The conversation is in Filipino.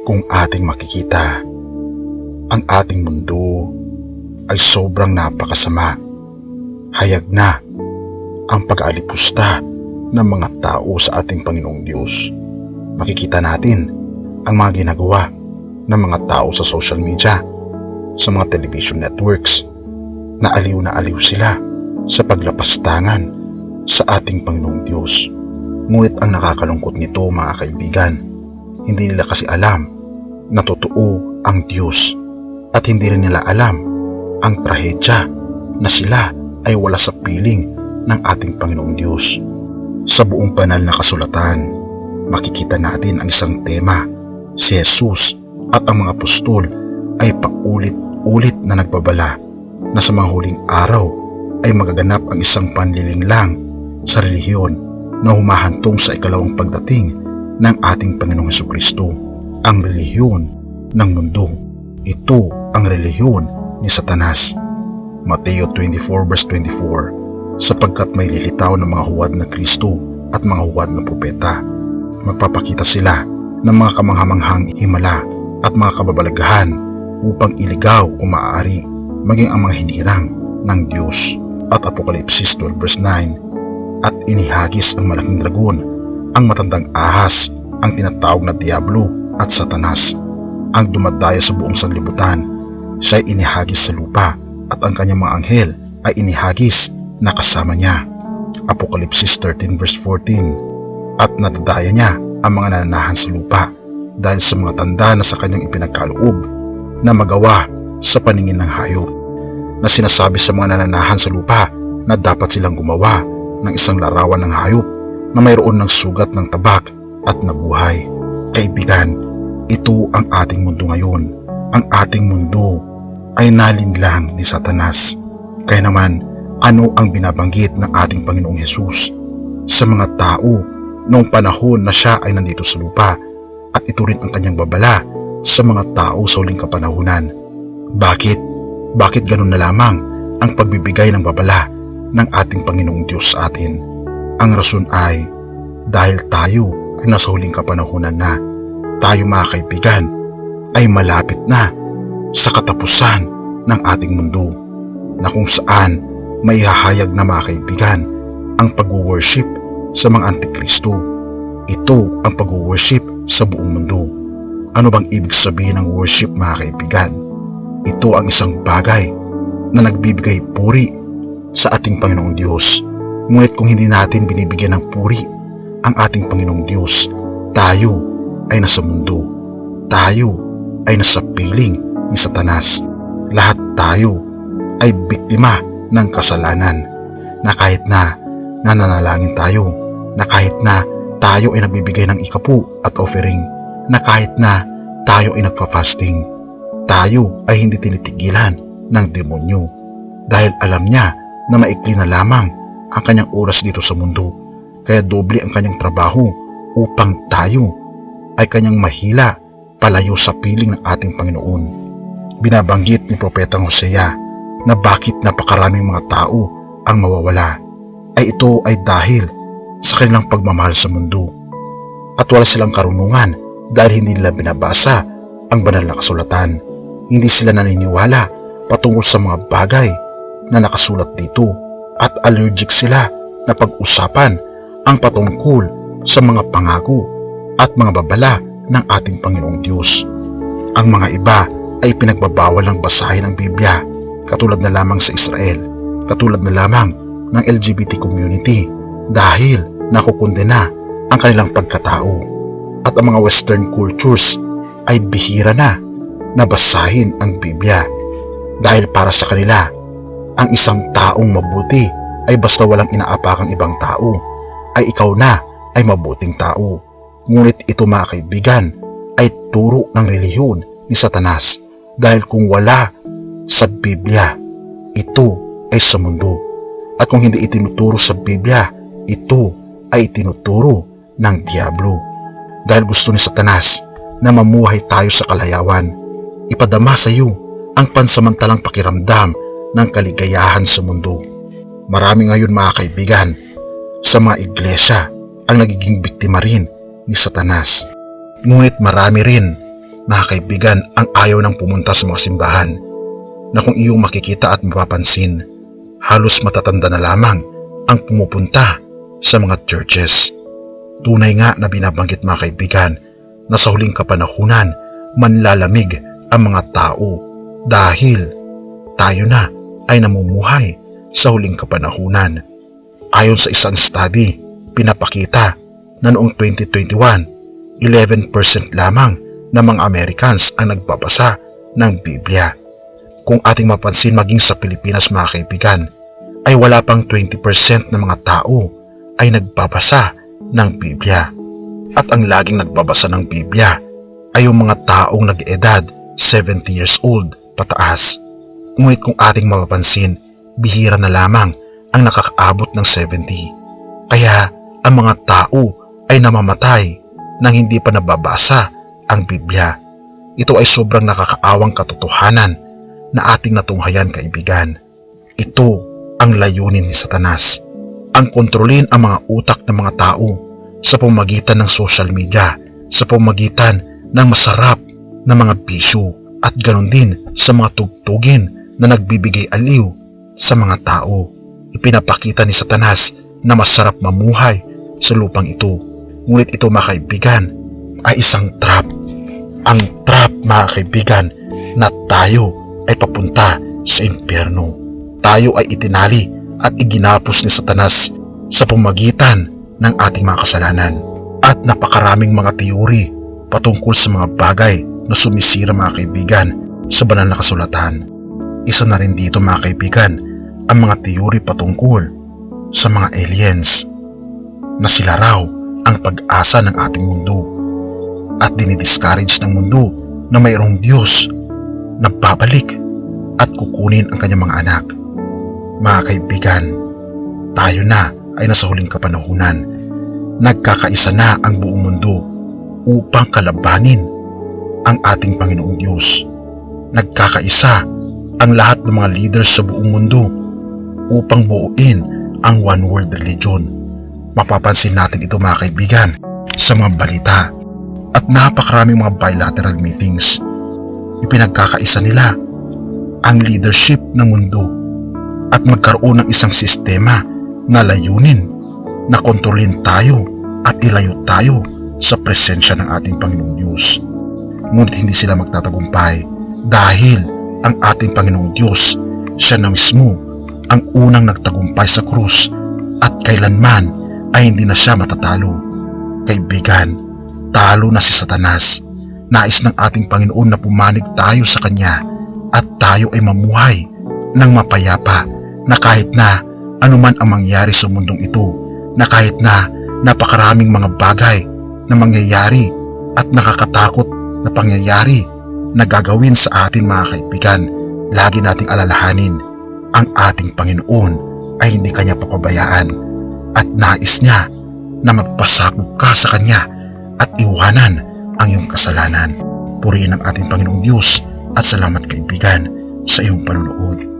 Kung ating makikita, ang ating mundo ay sobrang napakasama. Hayag na ang pag-aalipusta ng mga tao sa ating Panginoong Diyos. Makikita natin ang mga ginagawa ng mga tao sa social media, sa mga television networks, na aliw sila sa paglapastangan sa ating Panginoong Diyos. Ngunit ang nakakalungkot nito, mga kaibigan, hindi nila kasi alam na totoo ang Diyos at hindi rin nila alam ang trahedya na sila ay wala sa piling ng ating Panginoong Diyos. Sa buong banal na kasulatan, makikita natin ang isang tema. Si Jesus at ang mga apostol ay paulit-ulit na nagbabala na sa mga huling araw ay magaganap ang isang panlilinlang sa relihiyon na humahantong sa ikalawang pagdating ng ating Panginoong Hesukristo, ang relihiyon ng mundo. Ito ang relihiyon ni Satanas. Mateo 24 verse 24, sapagkat may lilitaw ng mga huwad na Kristo at mga huwad na propeta. Magpapakita sila ng mga kamanghamanghang himala at mga kababalaghan upang iligaw kung maaari maging ang mga hinirang ng Diyos. At Apokalipsis 12 verse 9, at inihagis ang malaking dragon, ang matandang ahas, ang tinatawag na Diablo at Satanas, ang dumadaya sa buong sanlibutan. Siya ay inihagis sa lupa at ang kanyang mga anghel ay inihagis na kasama niya. Apokalipsis 13 verse 14, at nadadaya niya ang mga nananahan sa lupa dahil sa mga tanda na sa kanyang ipinagkaloob na magawa sa paningin ng hayop, na sinasabi sa mga nananahan sa lupa na dapat silang gumawa ng isang larawan ng hayop na mayroon ng sugat ng tabak at nabuhay. Kaibigan, ito ang ating mundo ngayon. Ang ating mundo ay nalinlang ni Satanas. Kaya naman, ano ang binabanggit ng ating Panginoong Hesus sa mga tao noong panahon na siya ay nandito sa lupa, at ito rin ang kanyang babala sa mga tao sa huling kapanahunan? Bakit ganun na lamang ang pagbibigay ng babala ng ating Panginoong Diyos sa atin? Ang rason ay dahil tayo ay nasa huling kapanahunan na. Tayo, mga kaibigan, ay malapit na sa katapusan ng ating mundo, na kung saan may hahayag na, mga kaibigan, ang pag-worship sa mga antikristo. Ito ang pag-worship sa buong mundo. Ano bang ibig sabihin ng worship, mga kaibigan? Ito ang isang bagay na nagbibigay puri sa ating Panginoong Diyos. Ngunit kung hindi natin binibigyan ng puri ang ating Panginoong Diyos, tayo ay nasa mundo. Tayo ay nasa piling ni Satanas. Lahat tayo ay biktima ng kasalanan, na kahit na nananalangin tayo, na kahit na tayo ay nagbibigay ng ikapu at offering, na kahit na tayo ay nagpa-fasting, tayo ay hindi tinitigilan ng demonyo dahil alam niya na maikli na lamang ang kanyang oras dito sa mundo, kaya doble ang kanyang trabaho upang tayo ay kanyang mahila palayo sa piling ng ating Panginoon. Binabanggit ni Propetang Hosea na bakit napakaraming mga tao ang mawawala, ay ito ay dahil sa kanilang pagmamahal sa mundo, at wala silang karunungan dahil hindi nila binabasa ang banal na kasulatan. Hindi sila naniniwala patungkol sa mga bagay na nakasulat dito, at allergic sila na pag-usapan ang patungkol sa mga pangako at mga babala ng ating Panginoong Diyos. Ang mga iba ay pinagbabawal ng basahin ang Biblia, katulad na lamang sa Israel, katulad na lamang ng LGBT community, dahil nakukundena ang kanilang pagkatao. At ang mga Western cultures ay bihira na basahin ang Biblia, dahil para sa kanila, ang isang taong mabuti ay basta walang inaapakang ibang tao, ay ikaw na ay mabuting tao. Ngunit ito, mga kaibigan, ay turo ng relihiyon ni Satanas, dahil kung wala sa Biblia, ito ay sa mundo. At kung hindi itinuturo sa Biblia, ito ay itinuturo ng Diablo. Dahil gusto ni Satanas na mamuhay tayo sa kalayawan, ipadama sa iyo ang pansamantalang pakiramdam ng kaligayahan sa mundo. Marami ngayon, mga kaibigan, sa mga iglesia ang nagiging biktima rin ni Satanas. Ngunit marami rin mga kaibigan, ang ayaw ng pumunta sa mga simbahan na kung iyong makikita at mapapansin, halos matatanda na lamang ang pumupunta sa mga churches. Tunay nga na binabanggit mga kaibigan na sa huling kapanahunan manlalamig ang mga tao dahil tayo na ay namumuhay sa huling kapanahunan. Ayon sa isang study, pinapakita na noong 2021, 11% lamang ng mga Americans ang nagbabasa ng Biblia. Kung ating mapansin maging sa Pilipinas mga kaibigan, ay wala pang 20% ng mga tao ay nagbabasa ng Biblia. At ang laging nagbabasa ng Biblia ay yung mga taong nag-edad 70 years old pataas. Ngunit kung ating mapapansin, bihira na lamang ang nakakaabot ng 70. Kaya ang mga tao ay namamatay nang hindi pa nababasa ang Biblia. Ito ay sobrang nakakaawang katotohanan na ating natunghayan kaibigan. Ito ang layunin ni Satanas, ang kontrolin ang mga utak ng mga tao sa pamamagitan ng social media, sa pamamagitan ng masarap na mga bisyo at ganon din sa mga tugtugin na nagbibigay aliw sa mga tao. Ipinapakita ni Satanas na masarap mamuhay sa lupang ito. Ngunit ito mga kaibigan ay isang trap. Ang trap mga kaibigan na tayo ay papunta sa impyerno. Tayo ay itinali at iginapos ni Satanas sa pamamagitan ng ating mga kasalanan. At napakaraming mga teori patungkol sa mga bagay na sumisira mga kaibigan sa banal na kasulatan. Isa na rin dito mga kaibigan ang mga teori patungkol sa mga aliens na sila raw ang pag-asa ng ating mundo at dinidiscourage ng mundo na mayroong Diyos na babalik at kukunin ang kanyang mga anak. Mga kaibigan, tayo na ay nasa huling kapanahunan. Nagkakaisa na ang buong mundo upang kalabanin ang ating Panginoong Diyos. Nagkakaisa ang lahat ng mga leaders sa buong mundo upang buuin ang one world religion. Mapapansin natin ito mga kaibigan sa mga balita at napakaraming mga bilateral meetings. Ipinagkakaisa nila ang leadership ng mundo at magkaroon ng isang sistema na layunin na kontrolin tayo at ilayo tayo sa presensya ng ating Panginoong Diyos. Ngunit hindi sila magtatagumpay dahil ang ating Panginoong Diyos, siya na mismo ang unang nagtagumpay sa krus at kailanman ay hindi na siya matatalo. Kaibigan, talo na si Satanas. Nais ng ating Panginoon na pumanig tayo sa Kanya at tayo ay mamuhay ng mapayapa na kahit na anuman ang mangyari sa mundong ito, na kahit na napakaraming mga bagay na mangyayari at nakakatakot na pangyayari na gagawin sa atin mga kaibigan, lagi nating alalahanin ang ating Panginoon ay hindi Kanya papabayaan at nais Niya na magpasakop ka sa Kanya at iwanan ang iyong kasalanan. Purihin ang ating Panginoong Diyos at salamat kaibigan sa iyong panonood.